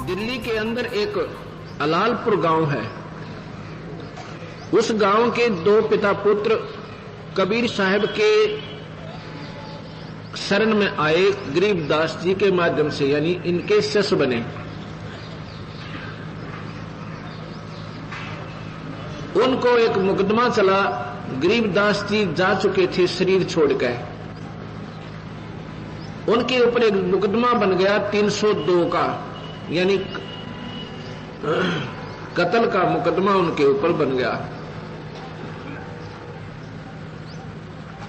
दिल्ली के अंदर एक अलालपुर गांव है। उस गांव के दो पिता पुत्र कबीर साहब के शरण में आए, गरीबदास जी के माध्यम से, यानी इनके शिष्य बने। उनको एक मुकदमा चला, गरीबदास जी जा चुके थे शरीर छोड़कर। उनके ऊपर एक मुकदमा बन गया 302 का, यानी कत्ल का मुकदमा उनके ऊपर बन गया।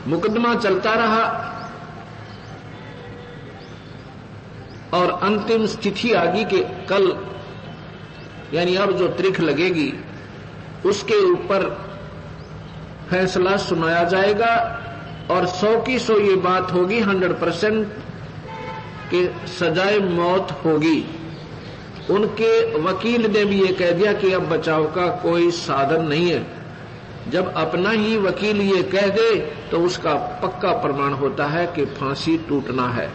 मुकदमा चलता रहा और अंतिम तिथि आ गई कि कल, यानी अब जो तारीख लगेगी उसके ऊपर फैसला सुनाया जाएगा और 100 की 100 ये बात होगी, 100% कि सजाए मौत होगी। उनके वकील ने भी ये कह दिया कि अब बचाव का कोई साधन नहीं है। जब अपना ही वकील ये कह दे तो उसका पक्का प्रमाण होता है कि फांसी टूटना है।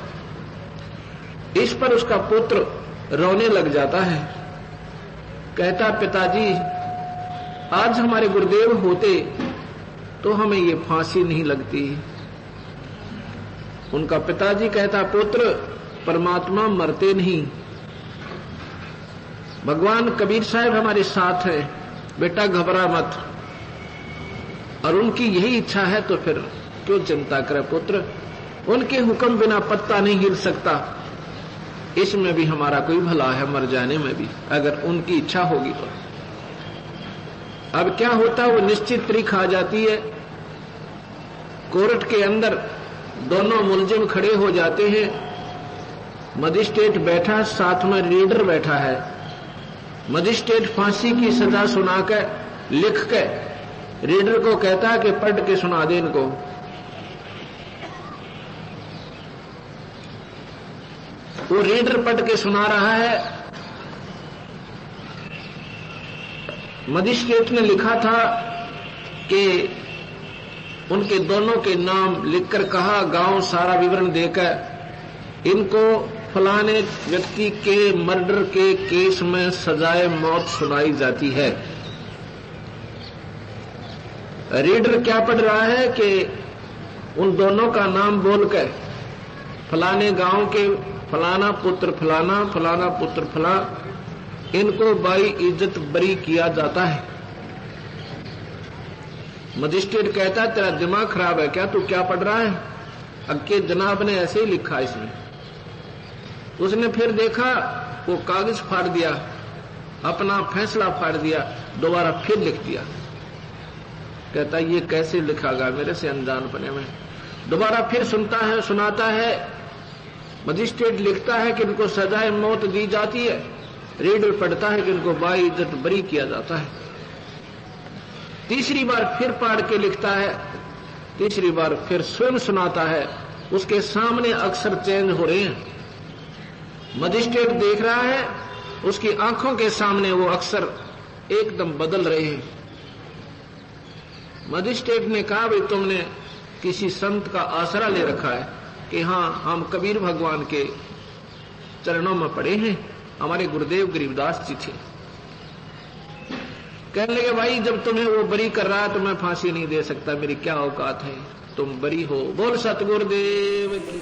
इस पर उसका पुत्र रोने लग जाता है, कहता पिताजी आज हमारे गुरुदेव होते तो हमें ये फांसी नहीं लगती। उनका पिताजी कहता पुत्र परमात्मा मरते नहीं, भगवान कबीर साहब हमारे साथ है, बेटा घबरा मत। और उनकी यही इच्छा है तो फिर क्यों चिंता करे पुत्र, उनके हुक्म बिना पत्ता नहीं हिल सकता। इसमें भी हमारा कोई भला है, मर जाने में भी, अगर उनकी इच्छा होगी तो। अब क्या होता, वो निश्चित तारीख आ जाती है। कोर्ट के अंदर दोनों मुलजिम खड़े हो जाते हैं। मजिस्ट्रेट बैठा, साथ में रीडर बैठा है। मजिस्ट्रेट फांसी की सजा सुनाकर लिख के रीडर को कहता है कि पढ़ के सुना दे इनको। वो रीडर पढ़ के सुना रहा है। मजिस्ट्रेट ने लिखा था कि उनके दोनों के नाम लिखकर कहा, गांव सारा विवरण देकर इनको फलाने व्यक्ति के मर्डर के केस में सजाए मौत सुनाई जाती है। रीडर क्या पढ़ रहा है कि उन दोनों का नाम बोलकर फलाने गांव के फलाना पुत्र फलाना, फलाना पुत्र फला, इनको बाई इज्जत बरी किया जाता है। मजिस्ट्रेट कहता तेरा दिमाग खराब है क्या, तू क्या पढ़ रहा है? अक्के जनाब ने ऐसे ही लिखा इसमें। उसने फिर देखा, वो कागज फाड़ दिया, अपना फैसला फाड़ दिया, दोबारा फिर लिख दिया। कहता ये कैसे लिखागा मेरे से अनजान पने में। दोबारा फिर सुनता है, सुनाता है। मजिस्ट्रेट लिखता है कि इनको सजाए मौत दी जाती है। रीडर पढ़ता है कि इनको बाई इज्जत बरी किया जाता है। तीसरी बार फिर पढ़ के लिखता है, तीसरी बार फिर स्वयं सुनाता है। उसके सामने अक्षर चेंज हो रहे हैं। मजिस्ट्रेट देख रहा है, उसकी आंखों के सामने वो अक्षर एकदम बदल रहे हैं। मजिस्ट्रेट ने कहा भाई तुमने किसी संत का आसरा ले रखा है कि हाँ हम कबीर भगवान के चरणों में पड़े हैं, हमारे गुरुदेव गरीबदास जी थे। कहने लगे भाई जब तुम्हें वो बरी कर रहा है तो मैं फांसी नहीं दे सकता, मेरी क्या औकात है, तुम बरी हो। बोल सतगुरुदेव की।